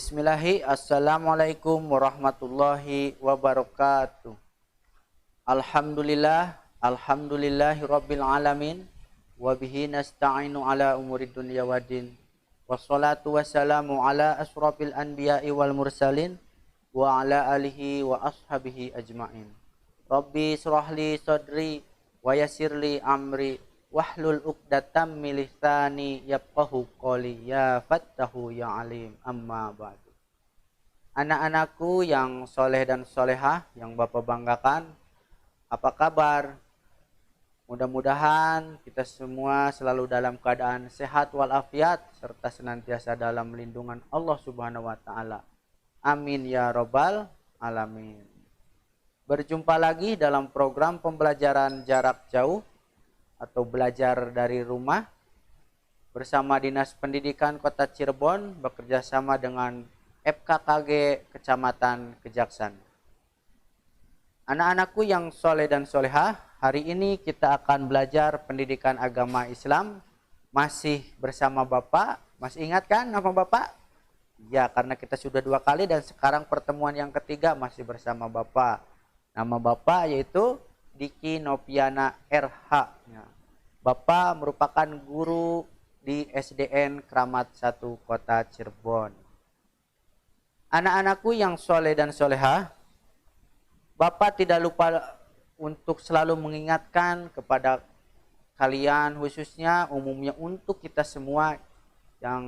Bismillahi, assalamualaikum warahmatullahi wabarakatuh. Alhamdulillahi rabbil alamin. Wabihi nasta'inu ala umurid dunya waddin. Wassalatu wassalamu ala asrafil anbiya'i wal mursalin. Wa ala alihi wa ashabihi ajma'in. Rabbi surahli sadri wa yassirli amri. Wahlul uqdatam min lisani yafqahu qawli ya fattahu ya alim amma ba'du. Anak-anakku yang soleh dan solehah yang Bapak banggakan, apa kabar? Mudah-mudahan kita semua selalu dalam keadaan sehat walafiat serta senantiasa dalam lindungan Allah Subhanahu wa taala. Amin ya robbal alamin. Berjumpa lagi dalam program pembelajaran jarak jauh atau belajar dari rumah bersama Dinas Pendidikan Kota Cirebon bekerja sama dengan FKKG Kecamatan Kejaksan. Anak-anakku yang soleh dan solehah, hari ini kita akan belajar pendidikan agama Islam masih bersama Bapak. Masih ingat kan nama Bapak? Ya, karena kita sudah 2 kali dan sekarang pertemuan yang ketiga masih bersama Bapak. Nama Bapak yaitu Diki Noviana RH. Bapak merupakan guru di SDN Kramat 1 Kota Cirebon. Anak-anakku yang soleh dan solehah, Bapak tidak lupa untuk selalu mengingatkan kepada kalian, khususnya umumnya untuk kita semua yang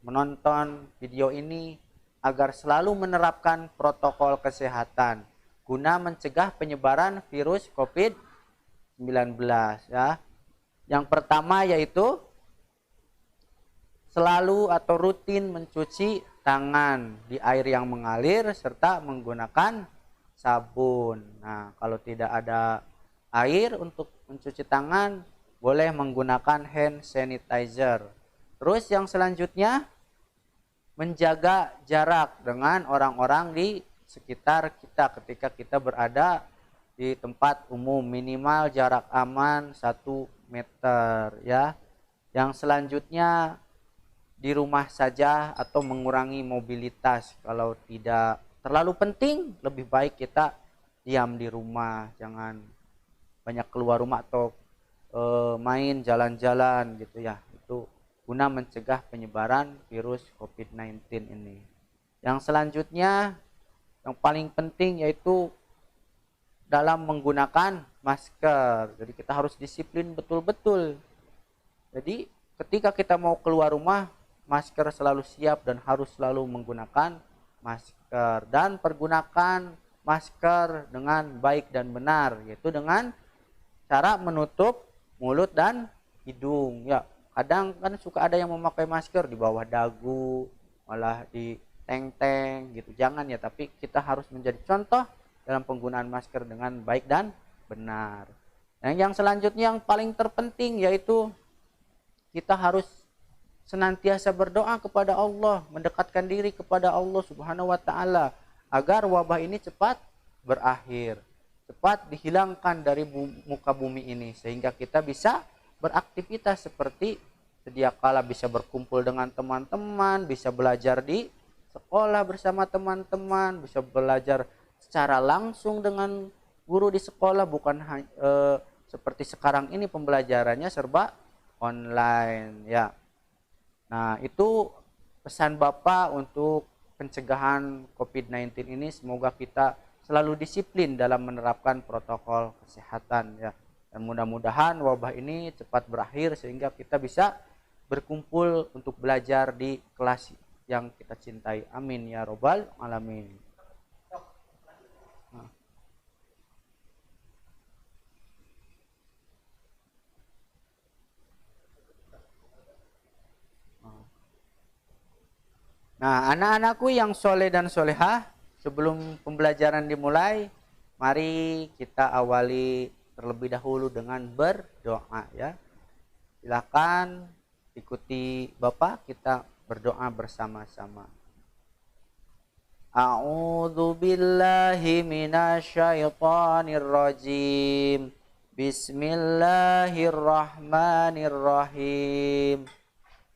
menonton video ini, agar selalu menerapkan protokol kesehatan guna mencegah penyebaran virus COVID-19 ya. Yang pertama yaitu selalu atau rutin mencuci tangan di air yang mengalir serta menggunakan sabun. Nah, kalau tidak ada air untuk mencuci tangan, boleh menggunakan hand sanitizer. Terus yang selanjutnya, menjaga jarak dengan orang-orang di sekitar kita ketika kita berada di tempat umum, minimal jarak aman 1 meter ya. Yang selanjutnya di rumah saja atau mengurangi mobilitas. Kalau tidak terlalu penting, lebih baik kita diam di rumah, jangan banyak keluar rumah atau main jalan-jalan gitu ya. Itu guna mencegah penyebaran virus COVID-19 ini. Yang selanjutnya yang paling penting yaitu dalam menggunakan masker. Jadi kita harus disiplin betul-betul. Jadi ketika kita mau keluar rumah, masker selalu siap dan harus selalu menggunakan masker. Dan pergunakan masker dengan baik dan benar, yaitu dengan cara menutup mulut dan hidung. Ya, kadang kan suka ada yang memakai masker di bawah dagu, malah di teng-teng gitu. Jangan ya, tapi kita harus menjadi contoh dalam penggunaan masker dengan baik dan benar. Dan yang selanjutnya yang paling terpenting yaitu kita harus senantiasa berdoa kepada Allah, mendekatkan diri kepada Allah Subhanahu wa taala agar wabah ini cepat berakhir, cepat dihilangkan dari muka bumi ini sehingga kita bisa beraktivitas seperti sedia kala, bisa berkumpul dengan teman-teman, bisa belajar di sekolah bersama teman-teman, bisa belajar secara langsung dengan guru di sekolah, bukan seperti sekarang ini pembelajarannya serba online ya. Nah, itu pesan Bapak untuk pencegahan COVID-19 ini. Semoga kita selalu disiplin dalam menerapkan protokol kesehatan ya. Dan mudah-mudahan wabah ini cepat berakhir sehingga kita bisa berkumpul untuk belajar di kelas yang kita cintai. Amin ya robbal alamin. Nah, anak-anakku yang soleh dan solehah, sebelum pembelajaran dimulai, mari kita awali terlebih dahulu dengan berdoa ya. Silakan ikuti Bapak, kita berdoa bersama-sama. A'udzu billahi minasyaitonir rajim. Bismillahirrahmanirrahim.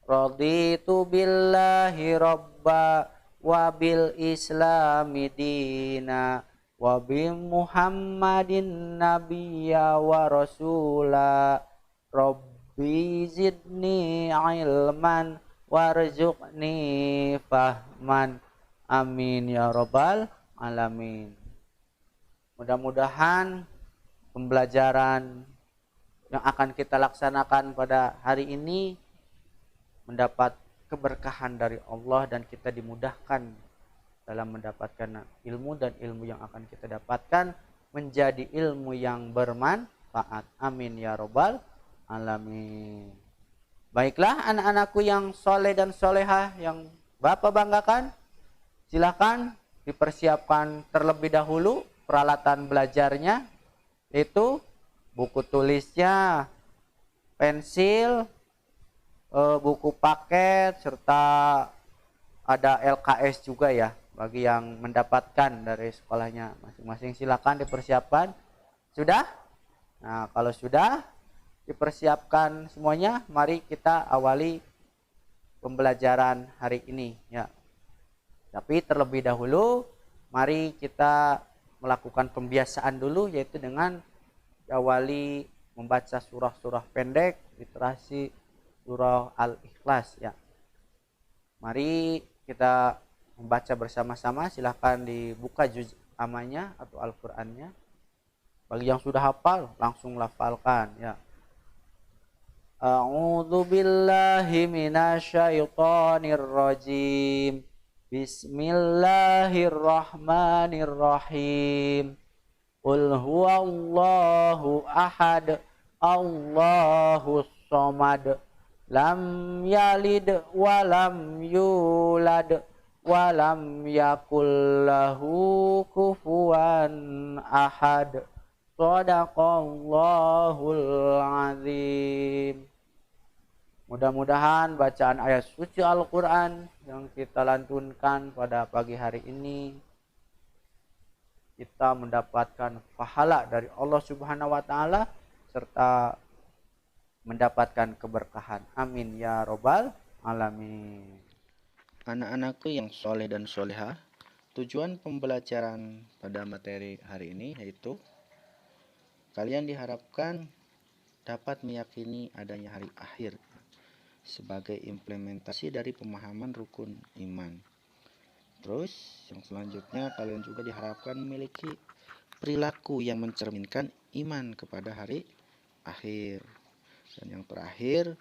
Raditu billahi rabba wa bil islami dina wa bi Muhammadin nabiyya wa rasula rabbi zidni ilman warzuqni fahman amin ya rabbal alamin. Mudah-mudahan pembelajaran yang akan kita laksanakan pada hari ini mendapat keberkahan dari Allah dan kita dimudahkan dalam mendapatkan ilmu, dan ilmu yang akan kita dapatkan menjadi ilmu yang bermanfaat. Amin ya robbal alamin. Baiklah anak-anakku yang soleh dan solehah yang Bapak banggakan, silakan dipersiapkan terlebih dahulu peralatan belajarnya, yaitu buku tulisnya, pensil, buku paket, serta ada LKS juga ya bagi yang mendapatkan dari sekolahnya masing-masing. Silakan dipersiapkan. Sudah? Nah, kalau sudah dipersiapkan semuanya, mari kita awali pembelajaran hari ini ya. Tapi terlebih dahulu mari kita melakukan pembiasaan dulu, yaitu dengan diawali membaca surah-surah pendek, literasi surah Al-Ikhlas ya. Mari kita membaca bersama-sama. Silahkan dibuka juz amanya atau Al-Qur'annya. Bagi yang sudah hafal langsung lafalkan ya. A'udzu billahi minasyaitonir rajim. Bismillahirrahmanirrahim. Qul huwallahu ahad, Allahus samad, lam yalid walam yulad walam yakul lahu kufuwan ahad. Shadaqallahul azim. Mudah-mudahan bacaan ayat suci Al-Quran yang kita lantunkan pada pagi hari ini, kita mendapatkan pahala dari Allah Subhanahu wa Ta'ala serta mendapatkan keberkahan. Amin ya robbal alamin. Anak-anakku yang soleh dan soleha, tujuan pembelajaran pada materi hari ini yaitu kalian diharapkan dapat meyakini adanya hari akhir sebagai implementasi dari pemahaman rukun iman. Terus yang selanjutnya kalian juga diharapkan memiliki perilaku yang mencerminkan iman kepada hari akhir. Dan yang terakhir,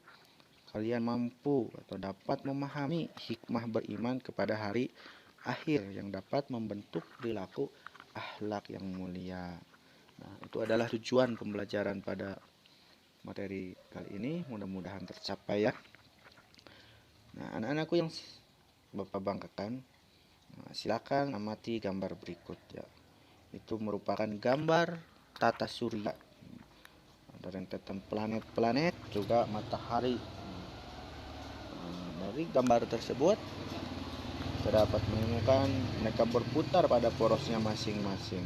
kalian mampu atau dapat memahami hikmah beriman kepada hari akhir yang dapat membentuk perilaku akhlak yang mulia. Nah, itu adalah tujuan pembelajaran pada materi kali ini. Mudah-mudahan tercapai ya. Nah, anak-anakku yang Bapak banggakan, silakan amati gambar berikut ya. Itu merupakan gambar tata surya. Ada rentetan planet-planet juga matahari. Dari gambar tersebut kita dapat menemukan mereka berputar pada porosnya masing-masing.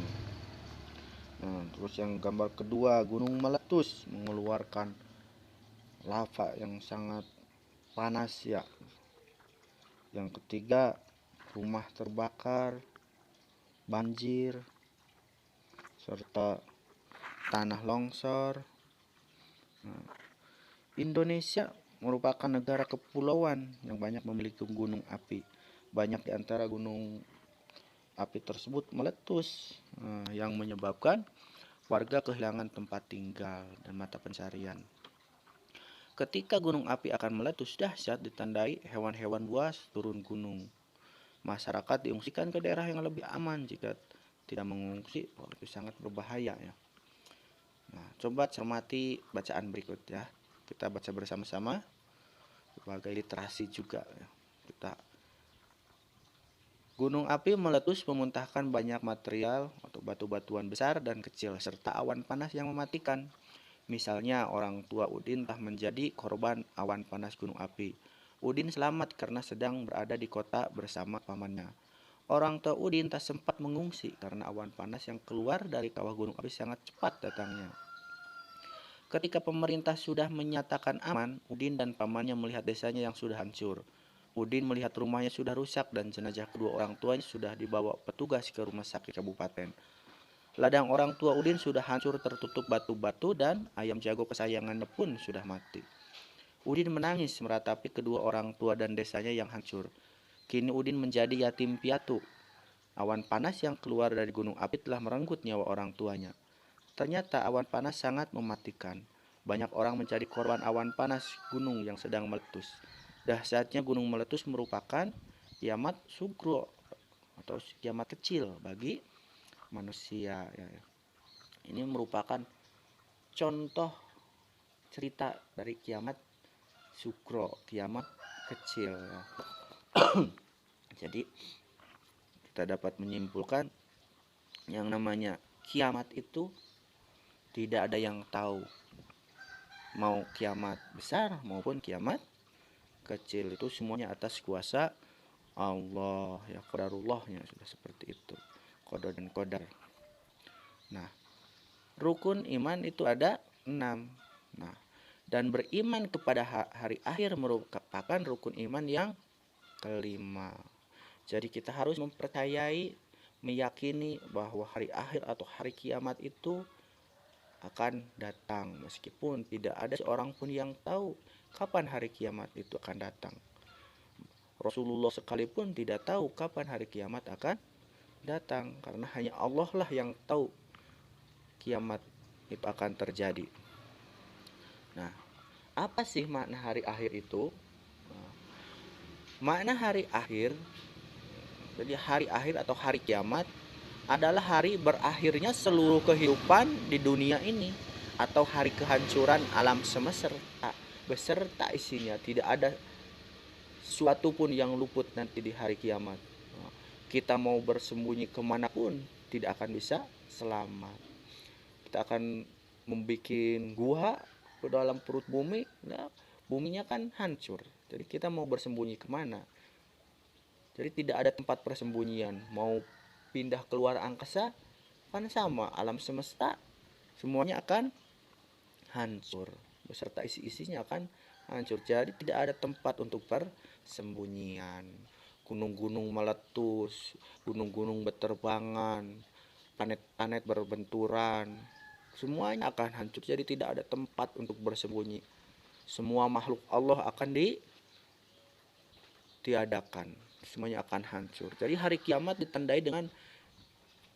Nah, terus yang gambar kedua, gunung meletus mengeluarkan lava yang sangat panas ya. Yang ketiga, rumah terbakar, banjir, serta tanah longsor. Nah, Indonesia merupakan negara kepulauan yang banyak memiliki gunung api. Banyak di antara gunung api tersebut meletus, yang menyebabkan warga kehilangan tempat tinggal dan mata pencarian. Ketika gunung api akan meletus dahsyat, ditandai hewan-hewan buas turun gunung. Masyarakat diungsikan ke daerah yang lebih aman. Jika tidak mengungsi, itu sangat berbahaya ya. Nah, coba cermati bacaan berikut ya. Kita baca bersama-sama sebagai literasi juga ya. Gunung api meletus memuntahkan banyak material atau batu-batuan besar dan kecil serta awan panas yang mematikan. Misalnya orang tua Udin telah menjadi korban awan panas gunung api. Udin selamat karena sedang berada di kota bersama pamannya. Orang tua Udin tak sempat mengungsi karena awan panas yang keluar dari kawah gunung api sangat cepat datangnya. Ketika pemerintah sudah menyatakan aman, Udin dan pamannya melihat desanya yang sudah hancur. Udin melihat rumahnya sudah rusak dan jenazah kedua orang tuanya sudah dibawa petugas ke rumah sakit kabupaten. Ladang orang tua Udin sudah hancur tertutup batu-batu dan ayam jago kesayangannya pun sudah mati. Udin menangis meratapi kedua orang tua dan desanya yang hancur. Kini Udin menjadi yatim piatu. Awan panas yang keluar dari gunung api telah merenggut nyawa orang tuanya. Ternyata awan panas sangat mematikan. Banyak orang menjadi korban awan panas gunung yang sedang meletus. Dahsyatnya gunung meletus merupakan kiamat sugro atau kiamat kecil bagi manusia. Ini merupakan contoh cerita dari kiamat sugro, kiamat kecil. Jadi kita dapat menyimpulkan yang namanya kiamat itu tidak ada yang tahu. Mau kiamat besar maupun kiamat kecil, itu semuanya atas kuasa Allah, ya qadarullahnya sudah seperti itu, qadar dan qadar. Nah, rukun iman itu ada 6. Nah, dan beriman kepada hari akhir merupakan rukun iman yang kelima. Jadi kita harus mempercayai, meyakini bahwa hari akhir atau hari kiamat itu akan datang, meskipun tidak ada seorang pun yang tahu kapan hari kiamat itu akan datang. Rasulullah sekalipun tidak tahu kapan hari kiamat akan datang, karena hanya Allah lah yang tahu kiamat itu akan terjadi. Nah, apa sih makna hari akhir itu? Makna hari akhir, jadi hari akhir atau hari kiamat adalah hari berakhirnya seluruh kehidupan di dunia ini, atau hari kehancuran alam semesta beserta isinya. Tidak ada suatu pun yang luput nanti di hari kiamat. Kita mau bersembunyi kemanapun tidak akan bisa selamat. Kita akan membuat gua ke dalam perut bumi, nah, buminya kan hancur. Jadi kita mau bersembunyi kemana? Jadi tidak ada tempat persembunyian. Mau pindah keluar angkasa kan sama, alam semesta semuanya akan hancur beserta isi-isinya akan hancur. Jadi tidak ada tempat untuk persembunyian. Gunung-gunung meletus, gunung-gunung berterbangan, planet-planet berbenturan, semuanya akan hancur. Jadi tidak ada tempat untuk bersembunyi. Semua makhluk Allah akan ditiadakan, semuanya akan hancur. Jadi hari kiamat ditandai dengan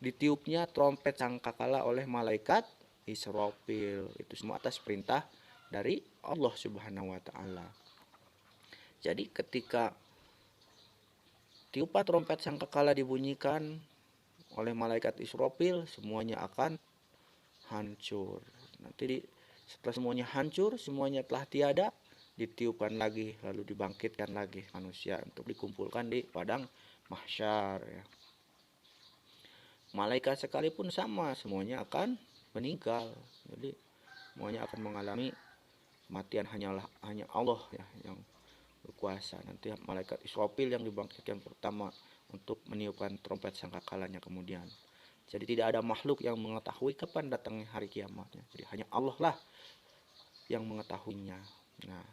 ditiupnya trompet sangkakala oleh malaikat Israfil. Itu semua atas perintah dari Allah Subhanahu wa taala. Jadi ketika tiupan trompet sangkakala dibunyikan oleh malaikat Israfil, semuanya akan hancur. Nanti setelah semuanya hancur, semuanya telah tiada, ditiupkan lagi, lalu dibangkitkan lagi manusia untuk dikumpulkan di padang mahsyar, ya. Malaikat sekalipun sama, semuanya akan meninggal. Jadi semuanya akan mengalami kematian. Hanya Allah ya yang berkuasa. Nanti malaikat Israfil yang dibangkitkan pertama untuk meniupkan trompet sangkakalanya kemudian. Jadi tidak ada makhluk yang mengetahui kapan datangnya hari kiamatnya. Jadi hanya Allah lah yang mengetahuinya. Nah,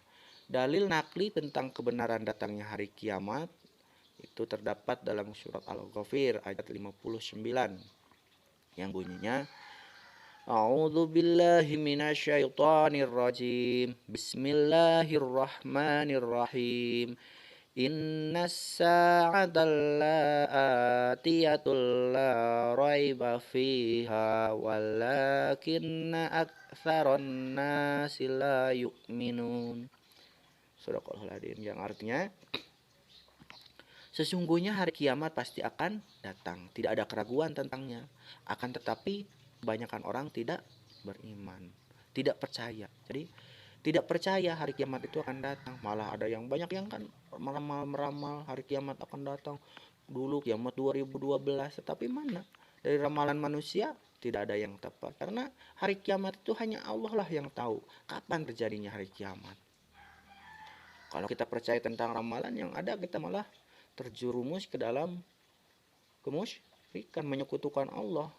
dalil nakli tentang kebenaran datangnya hari kiamat itu terdapat dalam surat Al-Ghafir ayat 59 yang bunyinya, A'udzu billahi minasyaitonir rajim. Bismillahirrahmanirrahim. Innas sa'ata la'atiyatul la raiba fiha walakinna aktsaran nasi la yu'minun. Surah Al-Hadid, yang artinya sesungguhnya hari kiamat pasti akan datang, tidak ada keraguan tentangnya. Akan tetapi kebanyakan orang tidak beriman, tidak percaya. Jadi tidak percaya hari kiamat itu akan datang. Malah ada yang banyak yang kan meramal hari kiamat akan datang dulu kiamat 2012. Tetapi mana dari ramalan manusia tidak ada yang tepat, karena hari kiamat itu hanya Allah lah yang tahu kapan terjadinya hari kiamat. Kalau kita percaya tentang ramalan yang ada, kita malah terjerumus ke dalam kemusyrikan, menyekutukan Allah,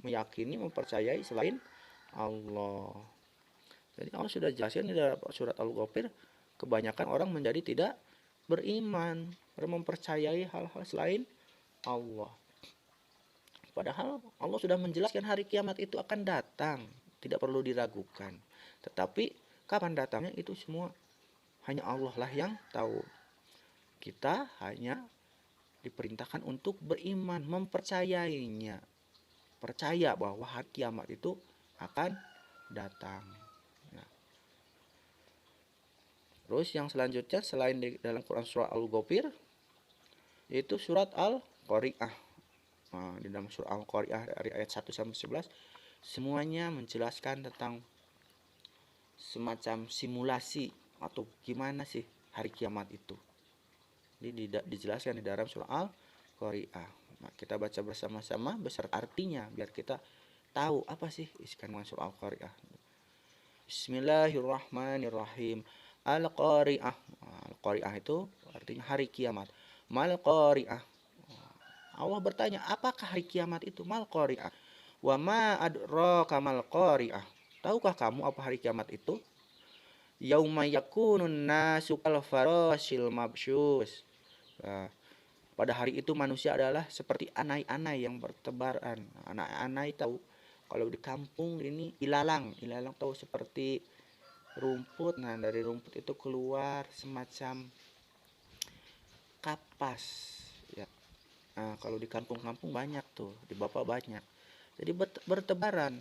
meyakini, mempercayai selain Allah. Jadi Allah sudah jelaskan di dalam surat Al-Ghafir, kebanyakan orang menjadi tidak beriman, mempercayai hal-hal selain Allah. Padahal Allah sudah menjelaskan hari kiamat itu akan datang, tidak perlu diragukan. Tetapi kapan datangnya itu semua hanya Allah lah yang tahu. Kita hanya diperintahkan untuk beriman, mempercayainya. Percaya bahwa hari kiamat itu akan datang. Nah, terus yang selanjutnya selain di dalam Quran surah Al-Ghafir, yaitu surat Al-Qari'ah. Nah, di dalam surah Al-Qari'ah dari ayat 1 sampai 11 semuanya menjelaskan tentang semacam simulasi atau gimana sih hari kiamat itu. Ini dijelaskan di dalam surah Al-Qari'ah. Nah, kita baca bersama-sama beserta artinya biar kita tahu apa sih isi kandungan surah Al-Qari'ah. Bismillahirrahmanirrahim. Al-Qari'ah. Al-Qari'ah itu artinya hari kiamat. Mal Qari'ah. Allah bertanya, apakah hari kiamat itu? Mal Qari'ah. Wa ma adraka mal Qari'ah. Tahukah kamu apa hari kiamat itu? Yauma yakunun nasu kal farasil mabsyus. Nah, pada hari itu manusia adalah seperti anai-anai yang bertebaran. Anai-anai tahu kalau di kampung ini ilalang tahu seperti rumput. Nah, dari rumput itu keluar semacam kapas ya. Nah, kalau di kampung-kampung banyak tuh, di Bapak banyak. Jadi bertebaran.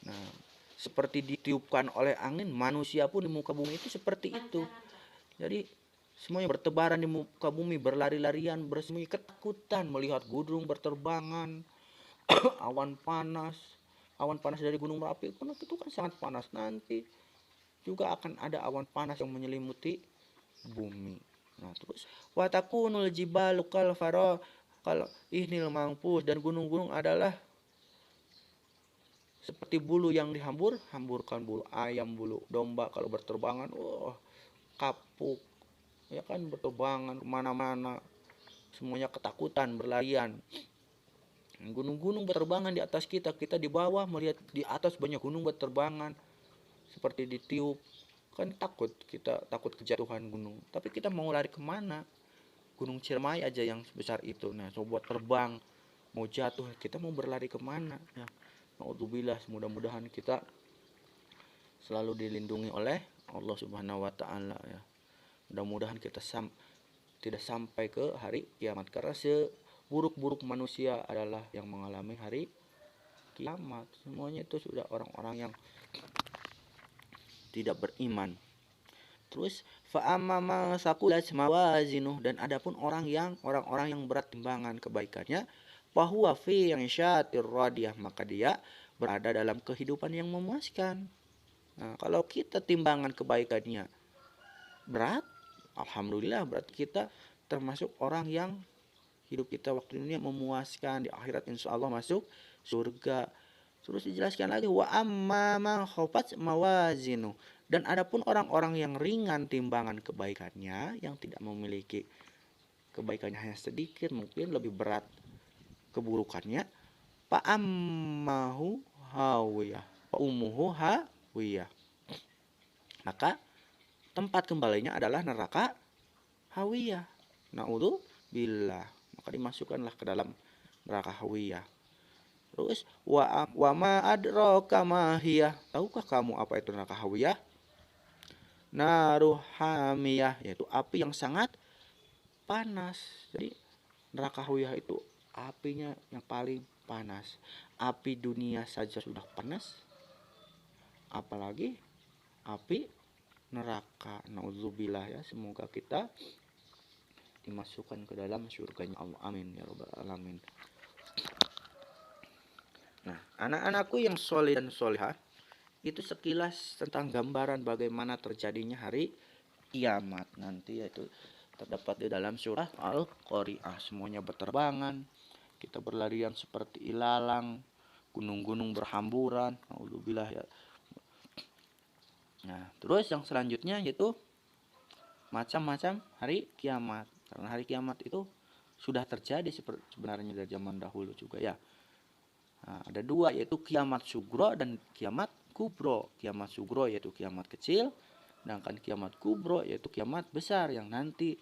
Nah, seperti ditiupkan oleh angin, manusia pun di muka bumi itu seperti itu. Jadi semuanya bertebaran di muka bumi, berlari-larian, bersembunyi, ketakutan melihat gunung berterbangan, awan panas dari gunung Merapi itu kan sangat panas. Nanti juga akan ada awan panas yang menyelimuti bumi. Nah, terus watakunul jibalu kal faro kalau ihnil mangpus, dan gunung-gunung adalah seperti bulu yang hamburkan, bulu ayam, bulu domba kalau berterbangan, kapuk ya kan, berterbangan kemana-mana, semuanya ketakutan, berlarian. Gunung-gunung berterbangan di atas kita, kita di bawah melihat di atas banyak gunung berterbangan seperti ditiup, kan kita takut kejatuhan gunung, tapi kita mau lari kemana? Gunung Ciremai aja yang sebesar itu, nah coba terbang mau jatuh, kita mau berlari kemana ya? Naudzubillah, mudah-mudahan kita selalu dilindungi oleh Allah Subhanahu wa taala ya. Mudah-mudahan kita tidak sampai ke hari kiamat, karena seburuk-buruk manusia adalah yang mengalami hari kiamat. Semuanya itu sudah orang-orang yang tidak beriman. Terus fa'amama saqulat mawazinuh, dan adapun orang-orang yang berat timbangan kebaikannya, bahwa fi insyatir radiyah, maka dia berada dalam kehidupan yang memuaskan. Nah, kalau kita timbangan kebaikannya berat, alhamdulillah berarti kita termasuk orang yang hidup kita waktu ini memuaskan, di akhirat insya Allah masuk surga. Terus dijelaskan lagi wa amma man khafat mawazinu, dan adapun orang-orang yang ringan timbangan kebaikannya, yang tidak memiliki kebaikannya hanya sedikit, mungkin lebih berat keburukannya, fa ammahu hawiyah, fa ummuhu hawiyah, maka tempat kembalinya adalah neraka hawiyah. Naudzubillah, maka dimasukkanlah ke dalam neraka hawiyah. Terus wa ma adraka ma hiya, tahukah kamu apa itu neraka hawiyah? Naruh hamiyah, yaitu api yang sangat panas. Jadi neraka hawiyah itu apinya yang paling panas. Api dunia saja sudah panas, apalagi api neraka. Nauzubillah ya, semoga kita dimasukkan ke dalam surganya Allah, amin ya rabbal alamin. Nah, anak-anakku yang soleh dan solehah, itu sekilas tentang gambaran bagaimana terjadinya hari kiamat nanti, yaitu terdapat di dalam surah Al-Qari'ah. Semuanya berterbangan, kita berlarian seperti ilalang, gunung-gunung berhamburan, naudzubillah ya. Nah, terus yang selanjutnya yaitu macam-macam hari kiamat. Karena hari kiamat itu sudah terjadi sebenarnya dari zaman dahulu juga ya. Nah, ada dua, yaitu kiamat sugro dan kiamat kubro. Kiamat sugro yaitu kiamat kecil, Sedangkan kiamat kubro yaitu kiamat besar yang nanti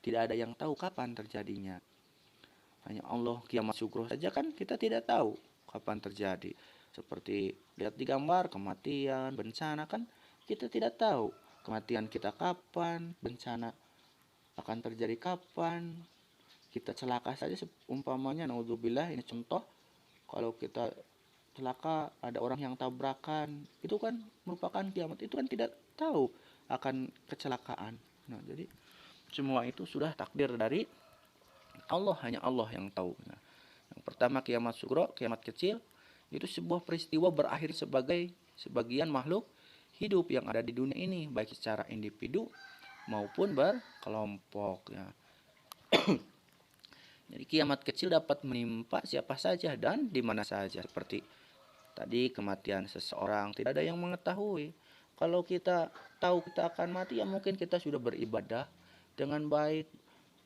tidak ada yang tahu kapan terjadinya. Hanya Allah. Kiamat sugro saja kan kita tidak tahu kapan terjadi. Seperti lihat di gambar kematian, bencana kan kita tidak tahu kematian kita kapan, bencana akan terjadi kapan. Kita celaka saja umpamanya, naudzubillah, ini contoh, kalau kita celaka ada orang yang tabrakan, itu kan merupakan kiamat, itu kan tidak tahu akan kecelakaan. Nah, jadi semua itu sudah takdir dari Allah, hanya Allah yang tahu. Nah, yang pertama kiamat sugro, kiamat kecil, itu sebuah peristiwa berakhir sebagai sebagian makhluk hidup yang ada di dunia ini, baik secara individu maupun berkelompok ya. Jadi kiamat kecil dapat menimpa siapa saja dan di mana saja. Seperti tadi kematian seseorang tidak ada yang mengetahui. Kalau kita tahu kita akan mati, ya mungkin kita sudah beribadah dengan baik.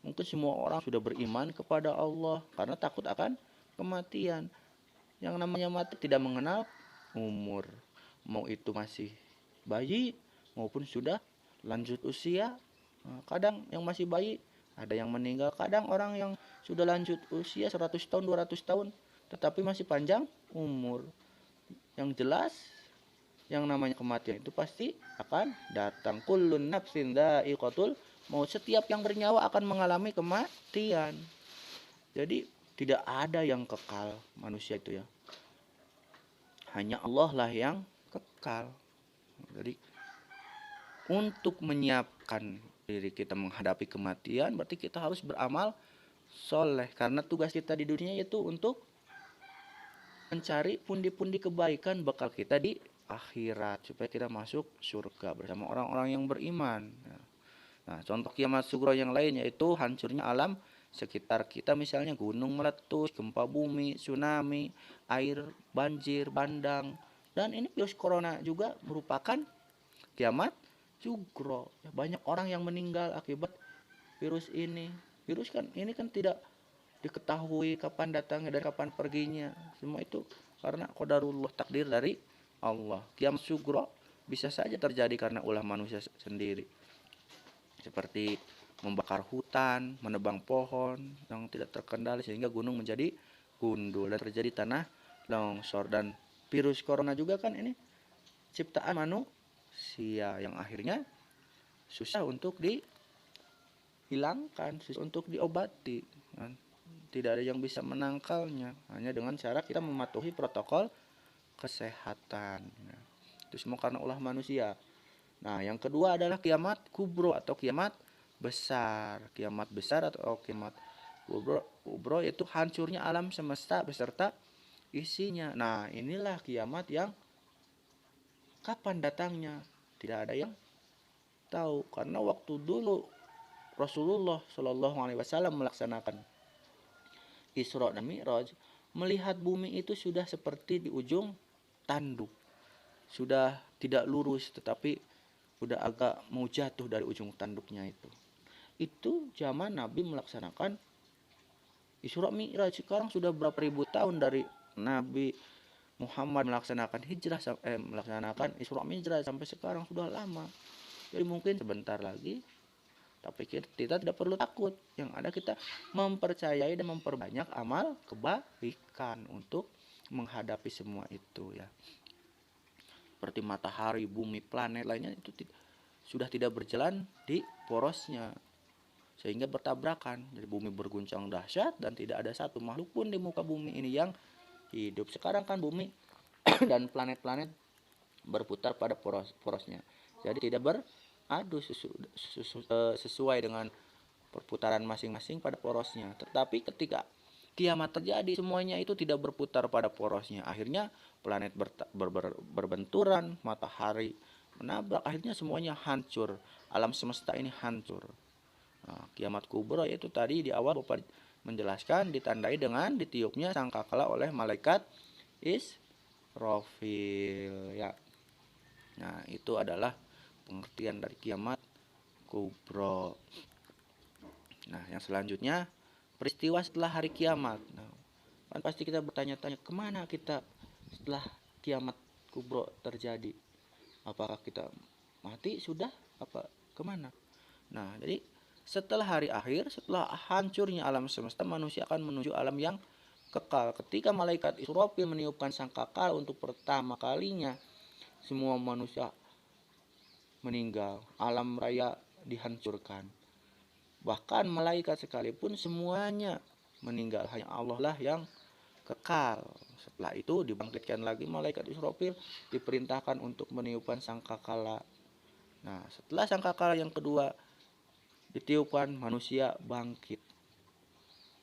Mungkin semua orang sudah beriman kepada Allah karena takut akan kematian. Yang namanya mati tidak mengenal umur. Mau itu masih bayi maupun sudah lanjut usia. Kadang yang masih bayi ada yang meninggal, kadang orang yang sudah lanjut usia 100 tahun, 200 tahun, tetapi masih panjang umur. Yang jelas, yang namanya kematian itu pasti akan datang. Kullun nafsin dha'iqatul maut. Setiap yang bernyawa akan mengalami kematian. Jadi tidak ada yang kekal manusia itu ya. Hanya Allah lah yang kekal. Jadi untuk menyiapkan diri kita menghadapi kematian, berarti kita harus beramal soleh, karena tugas kita di dunia itu untuk mencari pundi-pundi kebaikan bekal kita di akhirat supaya kita masuk surga bersama orang-orang yang beriman. Nah, contoh kiamat sugro yang lain yaitu hancurnya alam sekitar kita, misalnya gunung meletus, gempa bumi, tsunami, air banjir bandang, dan ini virus corona juga merupakan kiamat sugro. Banyak orang yang meninggal akibat virus ini. Virus kan ini kan tidak diketahui kapan datangnya dan kapan perginya. Semua itu karena qadarullah, takdir dari Allah. Kiamat sugro bisa saja terjadi karena ulah manusia sendiri. Seperti membakar hutan, menebang pohon yang tidak terkendali sehingga gunung menjadi gundul dan terjadi tanah longsor. Dan virus corona juga kan ini ciptaan manusia yang akhirnya susah untuk dihilangkan, susah untuk diobati. Tidak ada yang bisa menangkalnya, hanya dengan cara kita mematuhi protokol kesehatan. Itu semua karena ulah manusia. Nah, yang kedua adalah kiamat kubro atau kiamat besar. Kiamat besar atau kiamat kubro yaitu hancurnya alam semesta beserta isinya. Nah, inilah kiamat yang kapan datangnya tidak ada yang tahu, karena waktu dulu Rasulullah Shallallahu Alaihi Wasallam melaksanakan Isra dan Mi'raj, melihat bumi itu sudah seperti di ujung tanduk, sudah tidak lurus tetapi sudah agak mau jatuh dari ujung tanduknya itu. Itu zaman Nabi melaksanakan Isra Mi'raj. Sekarang sudah berapa ribu tahun dari Nabi Muhammad melaksanakan hijrah, melaksanakan Isra Mi'raj sampai sekarang sudah lama. Jadi mungkin sebentar lagi, tapi kita tidak perlu takut. Yang ada kita mempercayai dan memperbanyak amal kebaikan untuk menghadapi semua itu ya. Seperti matahari, bumi, planet lainnya itu sudah tidak berjalan di porosnya sehingga bertabrakan. Jadi bumi berguncang dahsyat dan tidak ada satu makhluk pun di muka bumi ini yang hidup. Sekarang kan bumi dan planet-planet berputar pada porosnya. Jadi tidak beradu sesuai dengan perputaran masing-masing pada porosnya. Tetapi ketika kiamat terjadi, semuanya itu tidak berputar pada porosnya. Akhirnya planet berbenturan, matahari menabrak, akhirnya semuanya hancur. Alam semesta ini hancur. Nah, kiamat kubro itu tadi di awal Bapak menjelaskan ditandai dengan ditiupnya sangkakala oleh malaikat Israfil ya. Nah, itu adalah pengertian dari kiamat kubro. Nah, yang selanjutnya peristiwa setelah hari kiamat. Nah, kan pasti kita bertanya-tanya kemana kita setelah kiamat kubro terjadi. Apakah kita mati sudah apa kemana. Nah, jadi setelah hari akhir, setelah hancurnya alam semesta, manusia akan menuju alam yang kekal. Ketika malaikat Israfil meniupkan sangkakala untuk pertama kalinya, semua manusia meninggal, alam raya dihancurkan. Bahkan malaikat sekalipun semuanya meninggal, hanya Allah lah yang kekal. Setelah itu dibangkitkan lagi malaikat Israfil, diperintahkan untuk meniupkan sangkakala. Nah, setelah sangkakala yang kedua ditiupkan, manusia bangkit.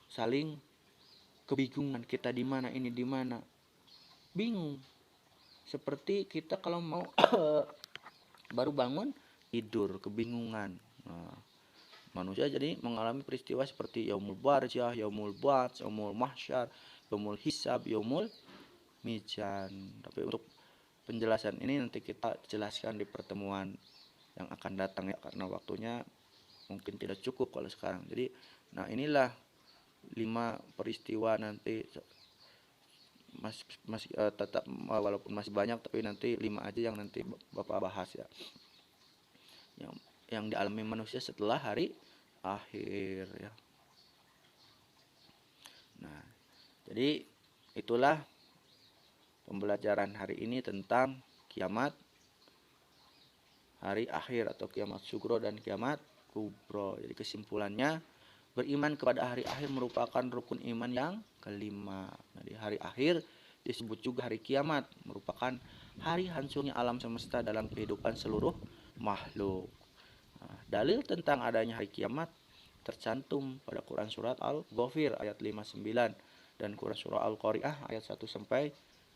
Saling kebingungan, kita di mana, ini di mana. Bingung. Seperti kita kalau mau baru bangun tidur, kebingungan. Nah, manusia jadi mengalami peristiwa seperti yaumul barjah, yaumul bats, yaumul mahsyar, yaumul hisab, yaumul mizan. Tapi untuk penjelasan ini nanti kita jelaskan di pertemuan yang akan datang ya, karena waktunya mungkin tidak cukup kalau sekarang. Jadi, nah inilah 5 peristiwa nanti masih tetap walaupun masih banyak, tapi nanti 5 aja yang nanti Bapak bahas ya. Yang dialami manusia setelah hari akhir ya. Nah, jadi itulah pembelajaran hari ini tentang kiamat hari akhir atau kiamat sugro dan kiamat kubro. Jadi kesimpulannya, beriman kepada hari akhir merupakan rukun iman yang kelima. Nah, di hari akhir disebut juga hari kiamat, merupakan hari hancurnya alam semesta dalam kehidupan seluruh makhluk. Nah, dalil tentang adanya hari kiamat tercantum pada Quran surat Al-Ghafir ayat 59 dan Quran surah Al-Qari'ah ayat 1 sampai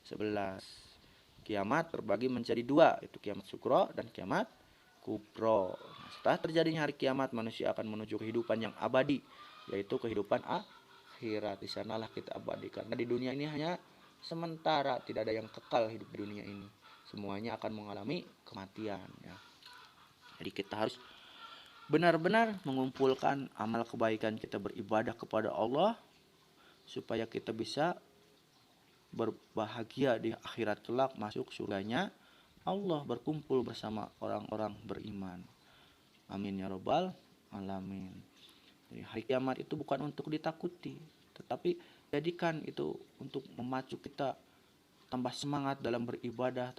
11. Kiamat terbagi menjadi 2, itu kiamat sugro dan kiamat kubro. Nah, setelah terjadinya hari kiamat, manusia akan menuju kehidupan yang abadi, yaitu kehidupan akhirat. Di sanalah kita abadi, karena di dunia ini hanya sementara, tidak ada yang kekal hidup di dunia ini. Semuanya akan mengalami kematian ya. Jadi kita harus benar-benar mengumpulkan amal kebaikan kita, beribadah kepada Allah supaya kita bisa berbahagia di akhirat kelak, masuk surganya Allah, berkumpul bersama orang-orang beriman. Amin ya robbal alamin. Jadi hari kiamat itu bukan untuk ditakuti, tetapi jadikan itu untuk memacu kita tambah semangat dalam beribadah,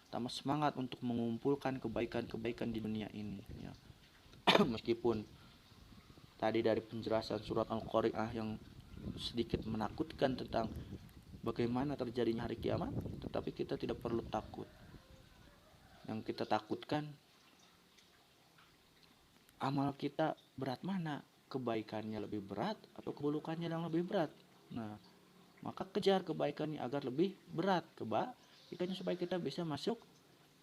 tambah semangat untuk mengumpulkan kebaikan-kebaikan di dunia ini ya. Meskipun tadi dari penjelasan surat Al-Qari'ah yang sedikit menakutkan tentang bagaimana terjadinya hari kiamat, tetapi kita tidak perlu takut. Yang kita takutkan, amal kita berat mana? Kebaikannya lebih berat atau keburukannya yang lebih berat? Nah, maka kejar kebaikannya agar lebih berat kebaikannya, supaya kita bisa masuk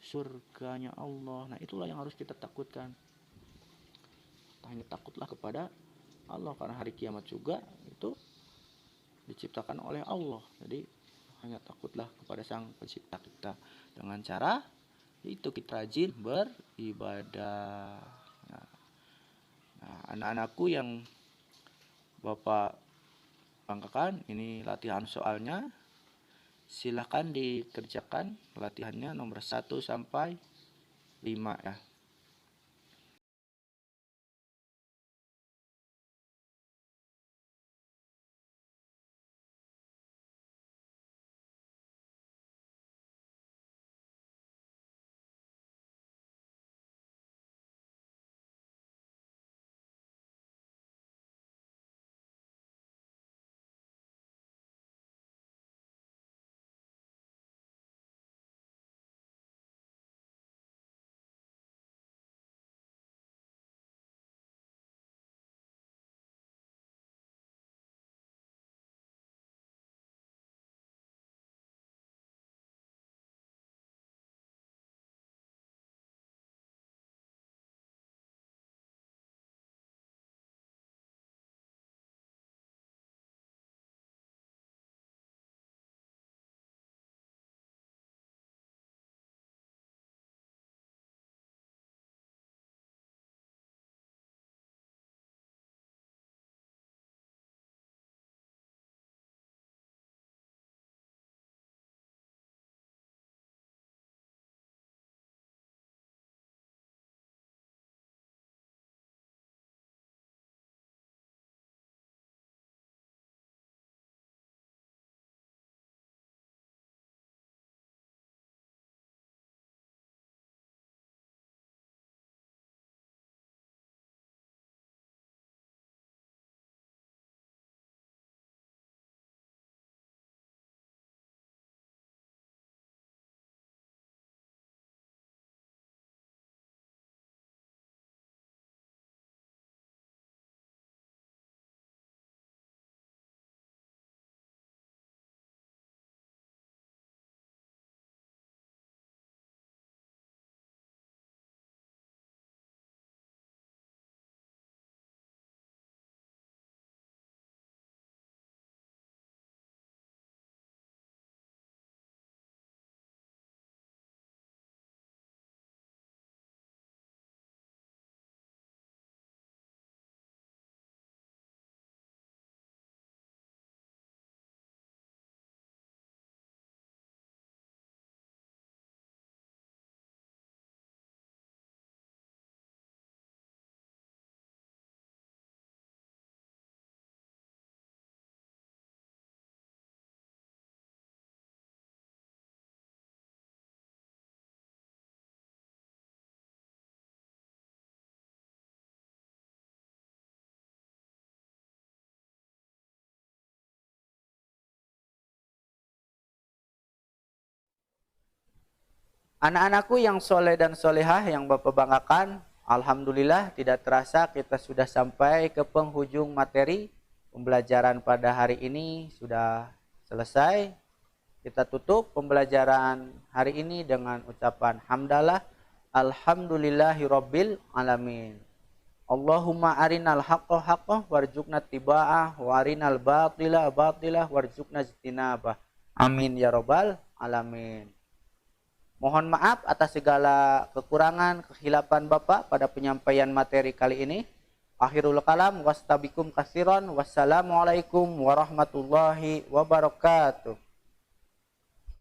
surganya Allah. Nah, itulah yang harus kita takutkan. Hanya takutlah kepada Allah, karena hari kiamat juga itu diciptakan oleh Allah. Jadi hanya takutlah kepada Sang Pencipta kita dengan cara itu kita rajin beribadah. Nah, anak-anakku yang Bapak banggakan, ini latihan soalnya. Silahkan dikerjakan latihannya nomor 1 sampai 5 ya. Anak-anakku yang soleh dan solehah yang Bapak banggakan, alhamdulillah tidak terasa kita sudah sampai ke penghujung materi. Pembelajaran pada hari ini sudah selesai. Kita tutup pembelajaran hari ini dengan ucapan hamdalah, alhamdulillahirabbil alamin. Allahumma arinal haqqo haqqo warzuqna tiba'ah wa arinal batila batilah warzuqna ijtinabah. Amin ya rabbal alamin. Mohon maaf atas segala kekurangan, kekhilafan Bapak pada penyampaian materi kali ini. Akhirul kalam, wastabikum kasiron, wassalamualaikum warahmatullahi wabarakatuh.